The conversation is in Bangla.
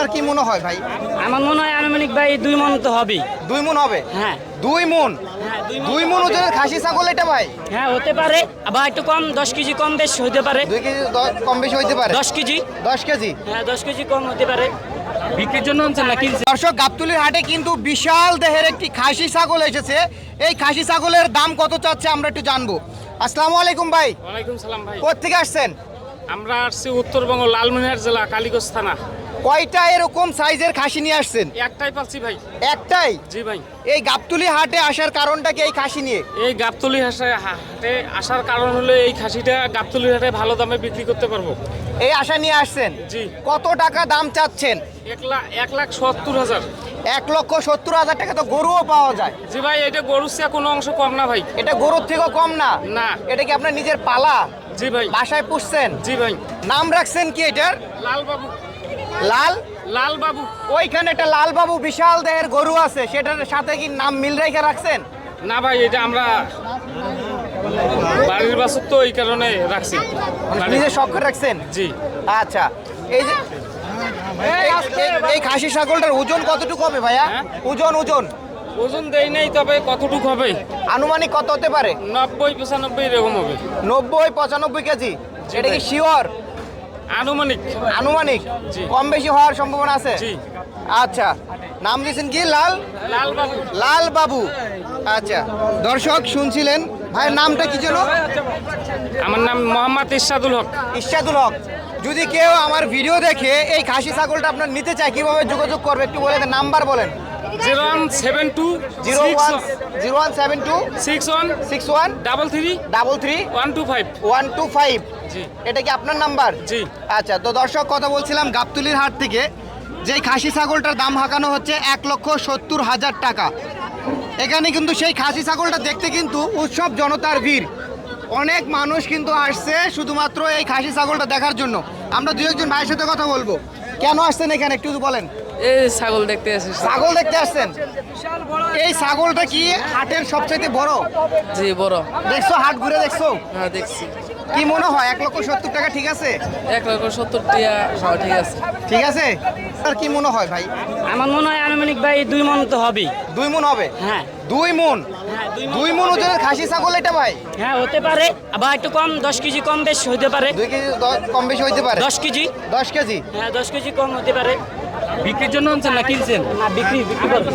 আর কি মনে হয় ভাই? আমার মনে হয় আনুমানিক ভাই 2 মণ তো হবেই। 2 মণ হবে? হ্যাঁ 2 মণ। হ্যাঁ 2 মণ ওজনের খাসি ছাগল এটা ভাই? হ্যাঁ হতে পারে, আবার একটু কম 10 কেজি কম বেশি হতে পারে। 2 কেজি কম বেশি হইতে পারে? 10 কেজি। 10 কেজি? হ্যাঁ 10 কেজি কম হতে পারে। বিক্রির জন্য আনছেন না কিনছেন? দর্শক, গাবতলীর হাটে কিন্তু বিশাল দেহের একটি খাসি ছাগল এসেছে। এই খাসি ছাগলের দাম কত চাচ্ছে আমরা একটু জানবো। আসসালামু আলাইকুম ভাই। ওয়ালাইকুম সালাম ভাই। কোথা থেকে আসছেন? আমরা আসছি উত্তরবঙ্গ লালমনিরহাট জেলা কালীগঞ্জ থানা। কয়টা এরকম সাইজের খাসি নিয়ে আসছেন? একটাই পাচ্ছি ভাই। একটাই? জি ভাই। এই গাবতলী হাটে আসার কারণটা কি এই খাসি নিয়ে? এই গাবতলী হাটে আসার কারণ হলো এই খাসিটা গাবতলী হাটে ভালো দামে বিক্রি করতে পারবো। এই আশা নিয়ে আসছেন? জি। কত টাকা দাম চাচ্ছেন? 1,70,000। 1,70,000 টাকা তো গরুও পাওয়া যায়। জি ভাই, এটা গরুর চেয়ে কোনো অংশ কম না ভাই। এটা গরুর থেকেও কম না? না। এটা কি আপনার নিজের পালা? জি ভাই। বাসায় পুষছেন? জি ভাই। নাম রাখছেন কি এটার? লাল বাবু। লাল? লাল বাবু। ওইখানে একটা লাল বাবু বিশাল দেহের গরু আছে, সেটার সাথে কি নাম মিল রেখে রাখছেন? না ভাই, এটা আমরা বাড়ির বাছুর তো এই কারণে রাখছি। নিজের শখ করে রাখছেন? জি। আচ্ছা, এই যে এই খাসি ছাগলটার ওজন কতটুকু হবে ভাইয়া? হ্যাঁ? ওজন ওজন দেই নাই, তবে কতটুকু হবে? আনুমানিক কত হতে পারে? 90-95 এরকম হবে। 90-95 কেজি? এটা কি শিওর? আনুমানিক? জি। কম বেশি হওয়ার সম্ভাবনা আছে? জি। আচ্ছা, নাম দিয়েছেন কি? লাল বাবু। লাল বাবু। আচ্ছা, দর্শক শুনছিলেন, ভাইয়ের নামটা কি যেন? আমার নাম মোহাম্মদ ইরশাদুল হক। ইরশাদুল হক। যদি কেউ আমার ভিডিও দেখে এই খাসি ছাগলটা আপনার নিতে চায়, কিভাবে যোগাযোগ করবে একটু বলে দেন, নাম্বার বলেন। 0172 0172 61 61 33 33 125। 125। জি। এটা কি আপনার নাম্বার? জি। আচ্ছা, তো দর্শক কথা বলছিলাম গাবতলীর হাট থেকে, যেই খাসি ছাগলটার দাম হাঁকানো হচ্ছে 1,70,000 টাকা। এখানে কিন্তু সেই খাসি ছাগলটা দেখতে কিন্তু উৎসব জনতার ভিড়। অনেক মানুষ কিন্তু আসছে শুধুমাত্র এই খাসি ছাগলটা দেখার জন্য। আমরা দু একজন ভাইয়ের সাথে কথা বলবো। কেন আসছেন এখানে একটু বলেন। এই ছাগল দেখতে আসিস। ছাগল দেখতে আসছেন? এই ছাগলটা কি হাটের সবচাইতে বড়? জি বড়। দেখছো, হাট ঘুরে দেখছো? হ্যাঁ দেখছি। কি মনে হয় 1,70,000 টাকা ঠিক আছে? 1,70,000 টাকা। হ্যাঁ ঠিক আছে। ঠিক আছে। আর কি মনে হয় ভাই? আমার মনে হয় আনুমানিক ভাই 2 মণ তো হবেই। 2 মণ হবে? হ্যাঁ 2 মণ? হ্যাঁ 2 মণ ওজনের খাসি ছাগল এটা ভাই? হ্যাঁ হতে পারে, আবার একটু কম 10 কেজি কম বেশি হতে পারে। 2 কেজি কম বেশি হইতে পারে? 10 কেজি। 10 কেজি? হ্যাঁ 10 কেজি কম হতে পারে। বিক্রির জন্য আনছেন না কিনছেন? না বিক্রি করবে।